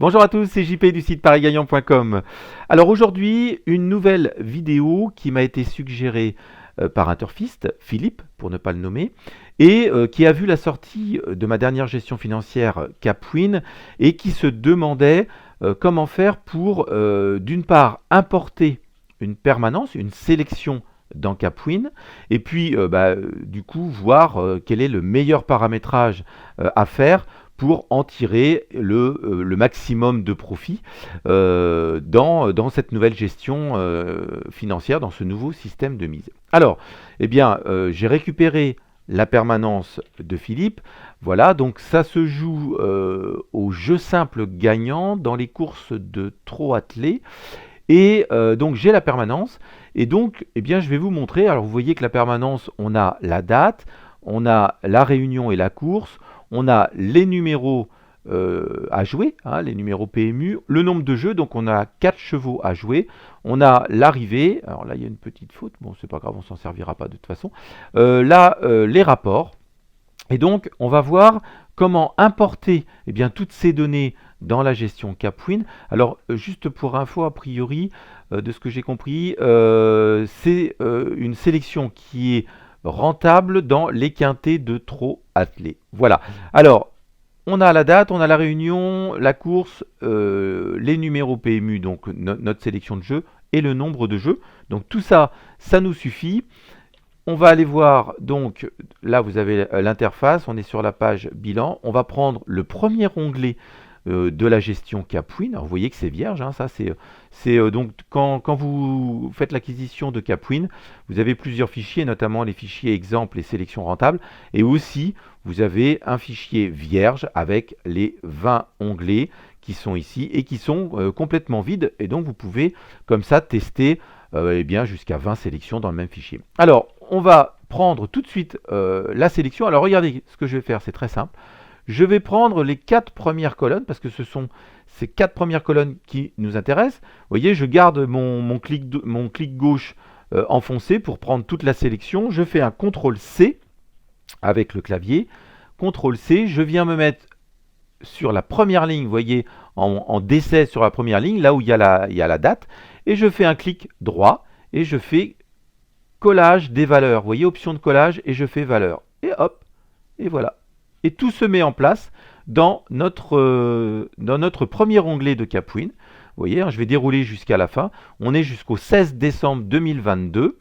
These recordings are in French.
Bonjour à tous, c'est JP du site parisgagnant.com. Alors aujourd'hui, une nouvelle vidéo qui m'a été suggérée par un turfiste, Philippe, pour ne pas le nommer, et qui a vu la sortie de ma dernière gestion financière Capwin et qui se demandait comment faire pour, d'une part, importer une permanence, une sélection dans Capwin, et puis du coup voir quel est le meilleur paramétrage à faire pour en tirer le maximum de profit dans cette nouvelle gestion financière, dans ce nouveau système de mise. Alors, eh bien, j'ai récupéré la permanence de Philippe. Voilà, donc ça se joue au jeu simple gagnant dans les courses de trot attelé. Et donc j'ai la permanence. Et donc, eh bien, je vais vous montrer. Alors, vous voyez que la permanence, on a la date, on a la réunion et la course, on a les numéros à jouer, hein, les numéros PMU, le nombre de jeux, donc on a 4 chevaux à jouer, on a l'arrivée, alors là il y a une petite faute, bon c'est pas grave, on s'en servira pas de toute façon, les rapports, et donc on va voir comment importer eh bien, toutes ces données dans la gestion Capwin. Alors juste pour info, a priori, de ce que j'ai compris, c'est une sélection qui est rentable dans les quintés de trot attelé. Voilà. Alors, on a la date, on a la réunion, la course, les numéros PMU, donc notre sélection de jeux, et le nombre de jeux. Donc tout ça, ça nous suffit. On va aller voir, donc là vous avez l'interface, on est sur la page bilan. On va prendre le premier onglet de la gestion Capwin. Alors vous voyez que c'est vierge, hein, ça c'est donc quand vous faites l'acquisition de Capwin, vous avez plusieurs fichiers, notamment les fichiers exemples et sélection rentable, et aussi vous avez un fichier vierge avec les 20 onglets qui sont ici et qui sont complètement vides, et donc vous pouvez comme ça tester eh bien jusqu'à 20 sélections dans le même fichier. Alors on va prendre tout de suite la sélection. Alors regardez, ce que je vais faire, c'est très simple. Je vais prendre les 4 premières colonnes parce que ce sont ces 4 premières colonnes qui nous intéressent. Vous voyez, je garde mon clic gauche enfoncé pour prendre toute la sélection. Je fais un CTRL-C avec le clavier. CTRL-C, je viens me mettre sur la première ligne, vous voyez, en décès sur la première ligne, là où il y a la date. Et je fais un clic droit et je fais collage des valeurs. Vous voyez, option de collage et je fais valeur. Et hop, et voilà. Et tout se met en place dans notre premier onglet de Capwin. Vous voyez, hein, je vais dérouler jusqu'à la fin. On est jusqu'au 16 décembre 2022.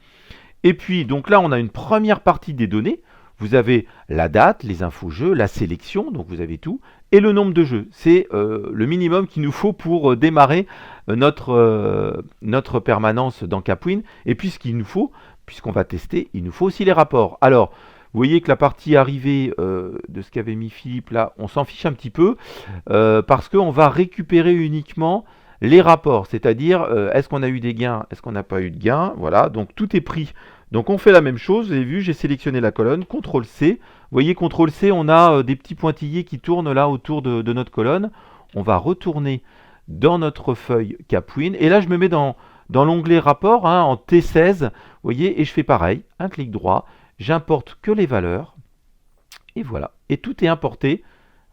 Et puis, donc là, on a une première partie des données. Vous avez la date, les infos jeux, la sélection, donc vous avez tout, et le nombre de jeux. C'est le minimum qu'il nous faut pour démarrer notre permanence dans Capwin. Et puis, ce qu'il nous faut, puisqu'on va tester, il nous faut aussi les rapports. Alors, vous voyez que la partie arrivée de ce qu'avait mis Philippe là, on s'en fiche un petit peu parce qu'on va récupérer uniquement les rapports, c'est-à-dire est-ce qu'on a eu des gains, est-ce qu'on n'a pas eu de gains, voilà, donc tout est pris. Donc on fait la même chose, vous avez vu, j'ai sélectionné la colonne, CTRL-C, vous voyez CTRL-C, on a des petits pointillés qui tournent là autour de notre colonne. On va retourner dans notre feuille Capwin, et là je me mets dans l'onglet rapport, hein, en T16, vous voyez, et je fais pareil, un clic droit, j'importe que les valeurs, et voilà. Et tout est importé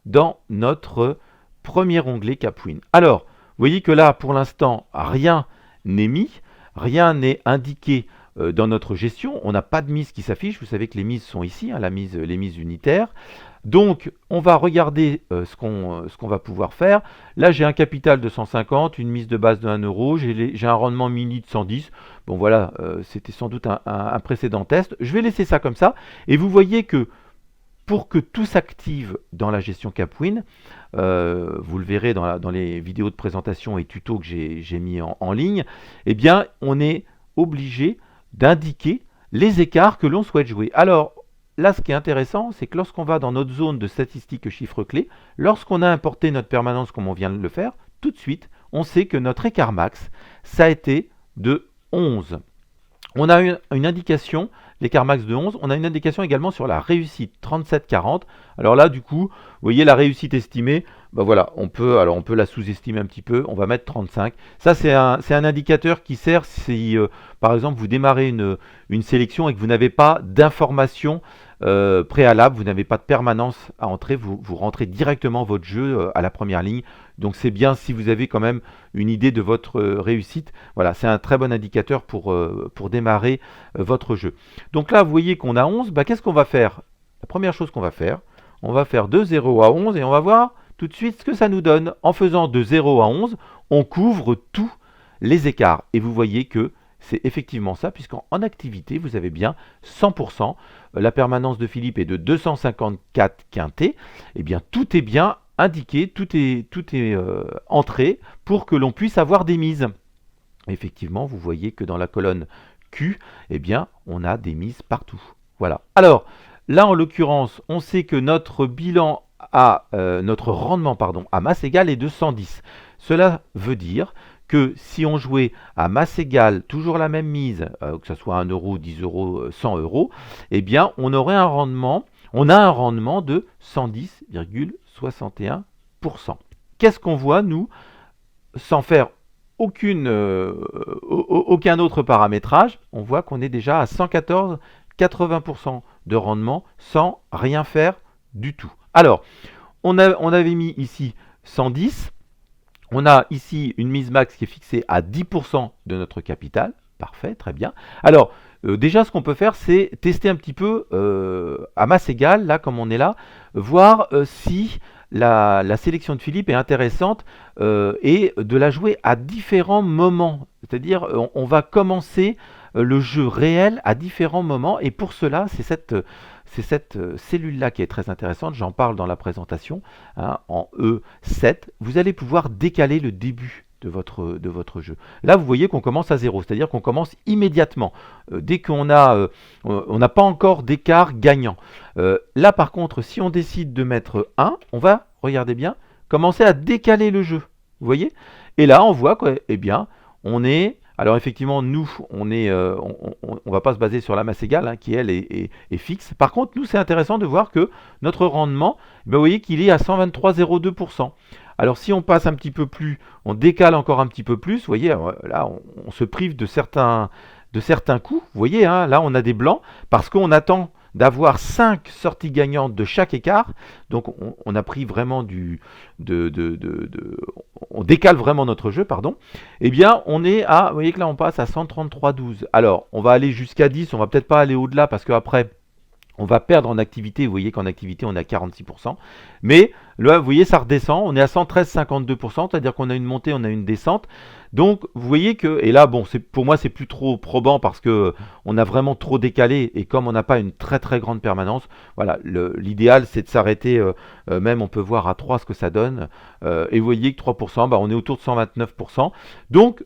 dans notre premier onglet Capwin. Alors, vous voyez que là, pour l'instant, rien n'est mis, rien n'est indiqué dans notre gestion. On n'a pas de mise qui s'affiche. Vous savez que les mises sont ici, hein, les mises unitaires. Donc, on va regarder ce qu'on va pouvoir faire. Là, j'ai un capital de 150, une mise de base de 1 euro, j'ai un rendement mini de 110. Bon, voilà, c'était sans doute un précédent test. Je vais laisser ça comme ça. Et vous voyez que pour que tout s'active dans la gestion Capwin, vous le verrez dans les vidéos de présentation et tutos que j'ai mis en ligne, eh bien, on est obligé d'indiquer les écarts que l'on souhaite jouer. Alors, là, ce qui est intéressant, c'est que lorsqu'on va dans notre zone de statistiques chiffres clés, lorsqu'on a importé notre permanence comme on vient de le faire, tout de suite, on sait que notre écart max, ça a été de 11. On a une indication, l'écart max de 11, on a une indication également sur la réussite, 37-40. Alors là, du coup, vous voyez la réussite estimée, ben voilà, on peut la sous-estimer un petit peu, on va mettre 35. Ça, c'est un indicateur qui sert si, par exemple, vous démarrez une sélection et que vous n'avez pas d'informations préalable, vous n'avez pas de permanence à entrer, vous rentrez directement votre jeu à la première ligne. Donc c'est bien si vous avez quand même une idée de votre réussite. Voilà, c'est un très bon indicateur pour démarrer votre jeu. Donc là, vous voyez qu'on a 11. Qu'est-ce qu'on va faire? La première chose qu'on va faire, on va faire de 0 à 11 et on va voir tout de suite ce que ça nous donne. En faisant de 0 à 11, on couvre tous les écarts. Et vous voyez que c'est effectivement ça, puisqu'en activité, vous avez bien 100%. La permanence de Philippe est de 254 quintés. Eh bien, tout est bien indiqué, tout est entré pour que l'on puisse avoir des mises. Effectivement, vous voyez que dans la colonne Q, eh bien, on a des mises partout. Voilà. Alors, là, en l'occurrence, on sait que notre bilan notre rendement à masse égale est de 110. Cela veut dire que si on jouait à masse égale, toujours la même mise, que ce soit 1 euro, 10 euros, 100 euros, eh bien, on a un rendement de 110,61%. Qu'est-ce qu'on voit, nous, sans faire aucun autre paramétrage? On voit qu'on est déjà à 114,80% de rendement sans rien faire du tout. Alors, on avait mis ici 110. On a ici une mise max qui est fixée à 10% de notre capital. Parfait, très bien. Alors, déjà, ce qu'on peut faire, c'est tester un petit peu à masse égale, là, comme on est là, voir si la sélection de Philippe est intéressante et de la jouer à différents moments. C'est-à-dire, on va commencer le jeu réel à différents moments. Et pour cela, c'est cette cellule-là qui est très intéressante. J'en parle dans la présentation, hein, en E7. Vous allez pouvoir décaler le début de votre jeu. Là, vous voyez qu'on commence à 0, c'est-à-dire qu'on commence immédiatement. Dès qu'on a, on n'a pas encore d'écart gagnant. Là, par contre, si on décide de mettre 1, on va, regardez bien, commencer à décaler le jeu. Vous voyez? Et là, on voit que, eh bien, on est... Alors effectivement, nous, on va pas se baser sur la masse égale, hein, qui elle est fixe. Par contre, nous, c'est intéressant de voir que notre rendement, vous voyez qu'il est à 123,02%. Alors si on passe un petit peu plus, on décale encore un petit peu plus, vous voyez, là, on se prive de certains coups. Vous voyez, hein, là, on a des blancs parce qu'on attend d'avoir 5 sorties gagnantes de chaque écart. Donc on a pris vraiment on décale vraiment notre jeu, pardon. Eh bien, on est à, vous voyez que là, on passe à 133,12. Alors, on va aller jusqu'à 10, on va peut-être pas aller au-delà parce qu'après, on va perdre en activité. Vous voyez qu'en activité, on est à 46%. Mais là, vous voyez, ça redescend. On est à 113,52%, c'est-à-dire qu'on a une montée, on a une descente. Donc, vous voyez que, et là, bon, pour moi, c'est plus trop probant parce que on a vraiment trop décalé. Et comme on n'a pas une très très grande permanence, voilà, l'idéal, c'est de s'arrêter. Même, on peut voir à 3 ce que ça donne. Et vous voyez que 3%, on est autour de 129%. Donc,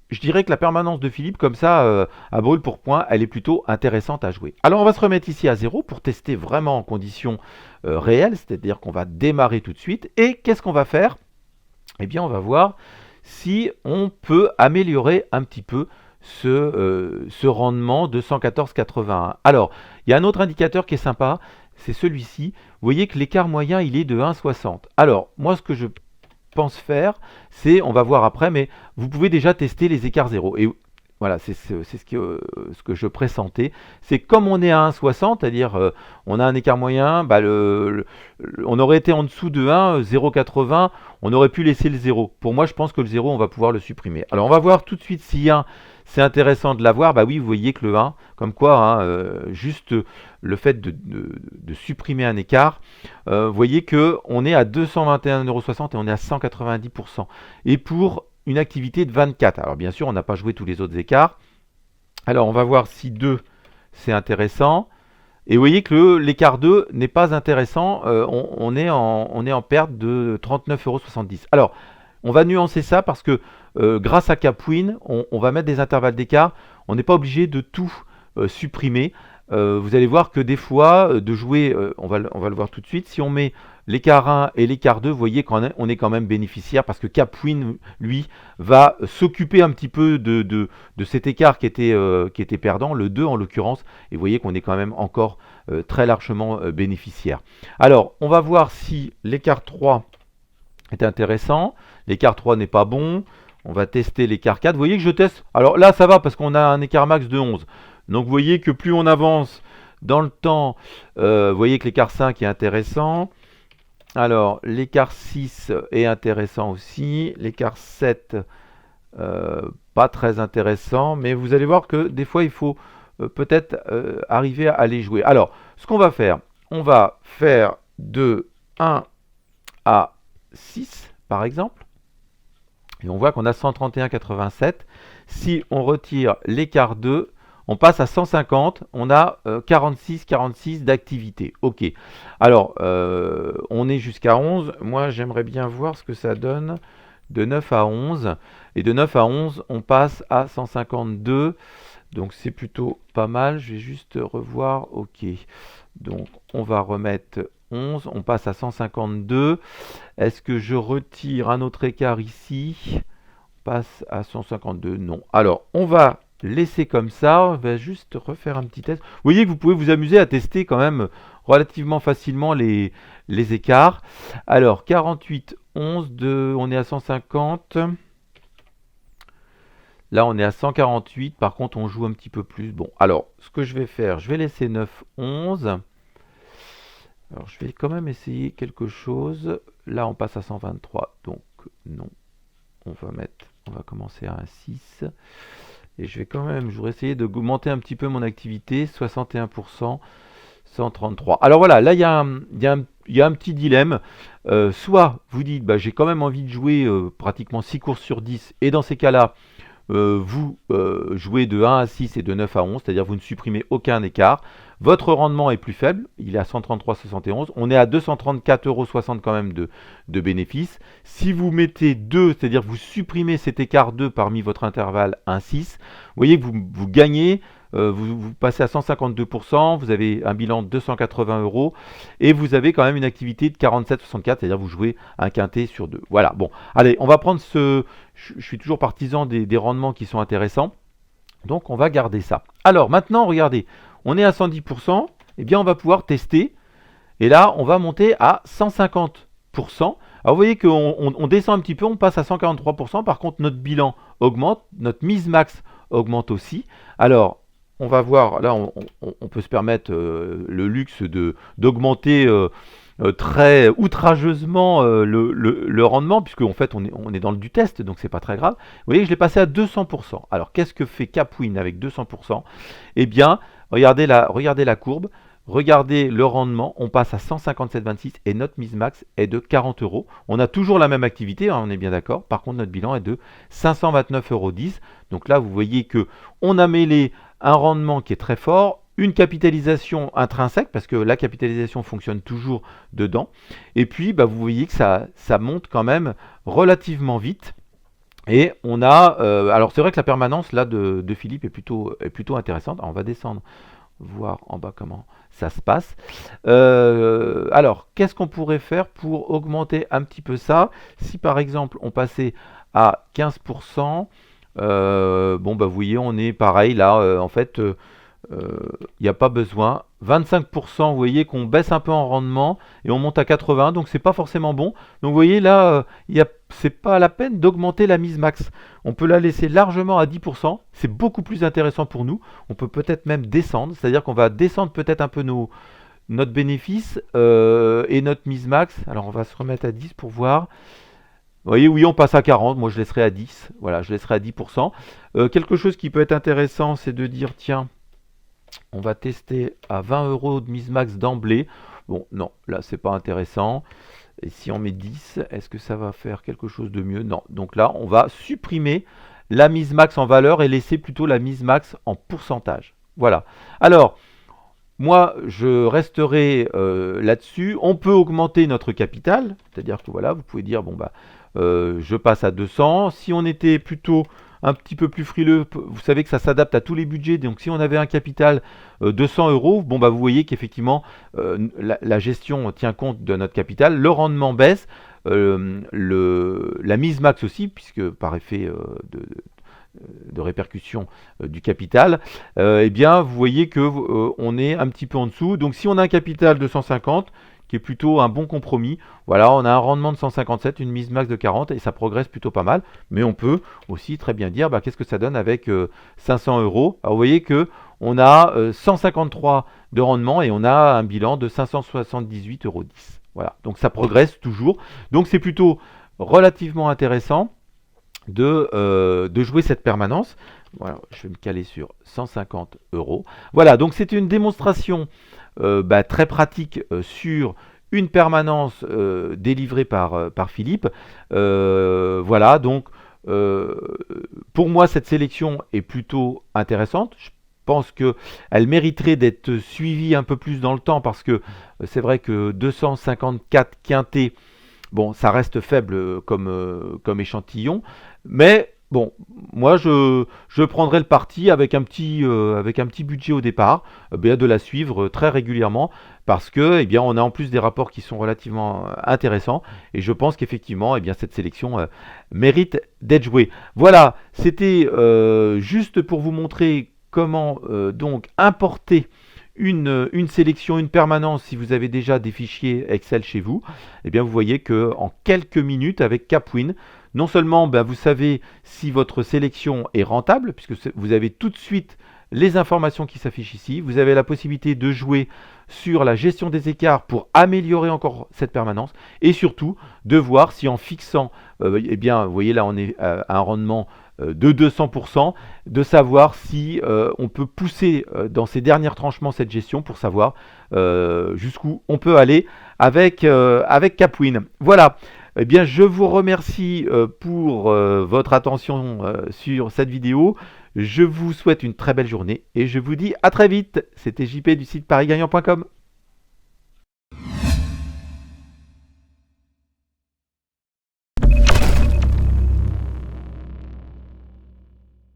je dirais que la permanence de Philippe, comme ça, à brûle pour point, elle est plutôt intéressante à jouer. Alors, on va se remettre ici à 0 pour tester vraiment en conditions réelles, c'est-à-dire qu'on va démarrer tout de suite. Et qu'est-ce qu'on va faire? Eh bien, on va voir si on peut améliorer un petit peu ce rendement de 114,81. Alors, il y a un autre indicateur qui est sympa, c'est celui-ci. Vous voyez que l'écart moyen, il est de 1,60. Alors, moi, ce que je pense faire, c'est, on va voir après, mais vous pouvez déjà tester les écarts 0. Et voilà, c'est ce que je pressentais. C'est comme on est à 1,60, c'est-à-dire on a un écart moyen, on aurait été en dessous de 1, 0,80, on aurait pu laisser le 0. Pour moi, je pense que le 0, on va pouvoir le supprimer. Alors, on va voir tout de suite si 1, c'est intéressant de l'avoir. Bah oui, vous voyez que le 1, comme quoi, hein, juste le fait de supprimer un écart, vous voyez qu'on est à 221,60 € et on est à 190%. Et pour une activité de 24. Alors bien sûr, on n'a pas joué tous les autres écarts. Alors on va voir si 2, c'est intéressant. Et vous voyez que l'écart 2 n'est pas intéressant. On est en perte de 39,70 €. Alors, on va nuancer ça parce que grâce à Capwin, on va mettre des intervalles d'écart. On n'est pas obligé de tout supprimer. Vous allez voir que des fois, de jouer, on va le voir tout de suite, si on met l'écart 1 et l'écart 2, vous voyez qu'on est quand même bénéficiaire parce que Capwin, lui, va s'occuper un petit peu de cet écart qui était perdant, le 2 en l'occurrence, et vous voyez qu'on est quand même encore très largement bénéficiaire. Alors, on va voir si l'écart 3 est intéressant, l'écart 3 n'est pas bon, on va tester l'écart 4, vous voyez que je teste, alors là ça va parce qu'on a un écart max de 11, donc vous voyez que plus on avance Dans le temps, vous voyez que l'écart 5 est intéressant. Alors, l'écart 6 est intéressant aussi. L'écart 7, pas très intéressant. Mais vous allez voir que des fois, il faut peut-être arriver à les jouer. Alors, ce qu'on va faire, on va faire de 1 à 6, par exemple. Et on voit qu'on a 131,87. Si on retire l'écart 2, on passe à 150, on a 46 d'activité. Ok. Alors, on est jusqu'à 11. Moi, j'aimerais bien voir ce que ça donne de 9 à 11. Et de 9 à 11, on passe à 152. Donc, c'est plutôt pas mal. Je vais juste revoir. Ok. Donc, on va remettre 11. On passe à 152. Est-ce que je retire un autre écart ici? On passe à 152. Non. Alors, on va laisser comme ça. On va juste refaire un petit test. Vous voyez que vous pouvez vous amuser à tester quand même relativement facilement les écarts. Alors, 48, 11, on est à 150. Là, on est à 148. Par contre, on joue un petit peu plus. Bon, alors, ce que je vais faire, je vais laisser 9, 11. Alors, je vais quand même essayer quelque chose. Là, on passe à 123. Donc, non. On va commencer à un 6. Et je vais quand même, je voudrais essayer d'augmenter un petit peu mon activité. 61%, 133. Alors voilà, là, il y a un petit dilemme. Soit vous dites, bah, j'ai quand même envie de jouer pratiquement 6 courses sur 10. Et dans ces cas-là, vous jouez de 1 à 6 et de 9 à 11, c'est-à-dire vous ne supprimez aucun écart. Votre rendement est plus faible, il est à 133,71. On est à 234,60 € quand même de bénéfices. Si vous mettez 2, c'est-à-dire vous supprimez cet écart 2 parmi votre intervalle 1-6, vous voyez que vous gagnez, vous passez à 152%, vous avez un bilan de 280 € et vous avez quand même une activité de 47,64, c'est-à-dire vous jouez un quintet sur 2. Voilà, bon, allez, on va prendre ce... Je suis toujours partisan des rendements qui sont intéressants, donc on va garder ça. Alors maintenant, regardez, on est à 110%, eh bien on va pouvoir tester, et là on va monter à 150%. Alors vous voyez qu'on descend un petit peu, on passe à 143%, par contre notre bilan augmente, notre mise max augmente aussi. Alors on va voir, là on peut se permettre le luxe d'augmenter très outrageusement le rendement, puisque en fait on est dans le du test, donc c'est pas très grave. Vous voyez que je l'ai passé à 200%. Alors qu'est-ce que fait Capwin avec 200%? Eh bien, regardez la courbe, regardez le rendement, on passe à 157,26 et notre mise max est de 40 €. On a toujours la même activité, hein, on est bien d'accord. Par contre, notre bilan est de 529,10 €. Donc là, vous voyez que on a mêlé un rendement qui est très fort, une capitalisation intrinsèque, parce que la capitalisation fonctionne toujours dedans. Et puis, bah, vous voyez que ça monte quand même relativement vite. Et on a, alors c'est vrai que la permanence là de Philippe est plutôt intéressante. Alors, on va descendre, voir en bas comment ça se passe. Alors, qu'est-ce qu'on pourrait faire pour augmenter un petit peu ça? Si par exemple on passait à 15%, bon bah vous voyez on est pareil là, en fait il n'y a pas besoin. 25%, vous voyez qu'on baisse un peu en rendement et on monte à 80, donc c'est pas forcément bon. Donc vous voyez là, c'est pas la peine d'augmenter la mise max. On peut la laisser largement à 10%, c'est beaucoup plus intéressant pour nous. On peut peut-être même descendre, c'est-à-dire qu'on va descendre peut-être un peu notre bénéfice et notre mise max. Alors on va se remettre à 10 pour voir. Vous voyez, oui, on passe à 40, moi je laisserai à 10. Voilà, je laisserai à 10%. Quelque chose qui peut être intéressant, c'est de dire, tiens, on va tester à 20 € de mise max d'emblée. Bon, non, là, c'est pas intéressant. Et si on met 10, est-ce que ça va faire quelque chose de mieux? Non. Donc là, on va supprimer la mise max en valeur et laisser plutôt la mise max en pourcentage. Voilà. Alors, moi, je resterai là-dessus. On peut augmenter notre capital. C'est-à-dire que voilà, vous pouvez dire, bon, bah, je passe à 200. Si on était plutôt un petit peu plus frileux, vous savez que ça s'adapte à tous les budgets, donc si on avait un capital de 100 €, bon bah vous voyez qu'effectivement la gestion tient compte de notre capital, le rendement baisse, la mise max aussi, puisque par effet de répercussion du capital, eh bien vous voyez que on est un petit peu en dessous. Donc si on a un capital de 150, qui est plutôt un bon compromis. Voilà, on a un rendement de 157, une mise max de 40 et ça progresse plutôt pas mal. Mais on peut aussi très bien dire, bah, qu'est-ce que ça donne avec 500 €? Alors vous voyez que on a 153 de rendement et on a un bilan de 578,10 €. Voilà, donc ça progresse toujours. Donc c'est plutôt relativement intéressant de jouer cette permanence. Voilà, je vais me caler sur 150 €. Voilà, donc c'est une démonstration très pratique sur une permanence délivrée par Philippe. Voilà, donc pour moi, cette sélection est plutôt intéressante. Je pense qu'elle mériterait d'être suivie un peu plus dans le temps parce que c'est vrai que 254 quintés, bon, ça reste faible comme échantillon, mais bon, moi je prendrais le parti avec un petit budget au départ, de la suivre très régulièrement parce que on a en plus des rapports qui sont relativement intéressants et je pense qu'effectivement cette sélection mérite d'être jouée. Voilà, c'était juste pour vous montrer comment donc importer une sélection, une permanence si vous avez déjà des fichiers Excel chez vous. Vous voyez que en quelques minutes avec Capwin, non seulement vous savez si votre sélection est rentable, puisque vous avez tout de suite les informations qui s'affichent ici, vous avez la possibilité de jouer sur la gestion des écarts pour améliorer encore cette permanence, et surtout de voir si en fixant, vous voyez là on est à un rendement de 200%, de savoir si on peut pousser dans ces derniers tranchements cette gestion pour savoir jusqu'où on peut aller avec Capwin. Voilà, je vous remercie pour votre attention sur cette vidéo. Je vous souhaite une très belle journée et je vous dis à très vite. C'était JP du site parisgagnant.com.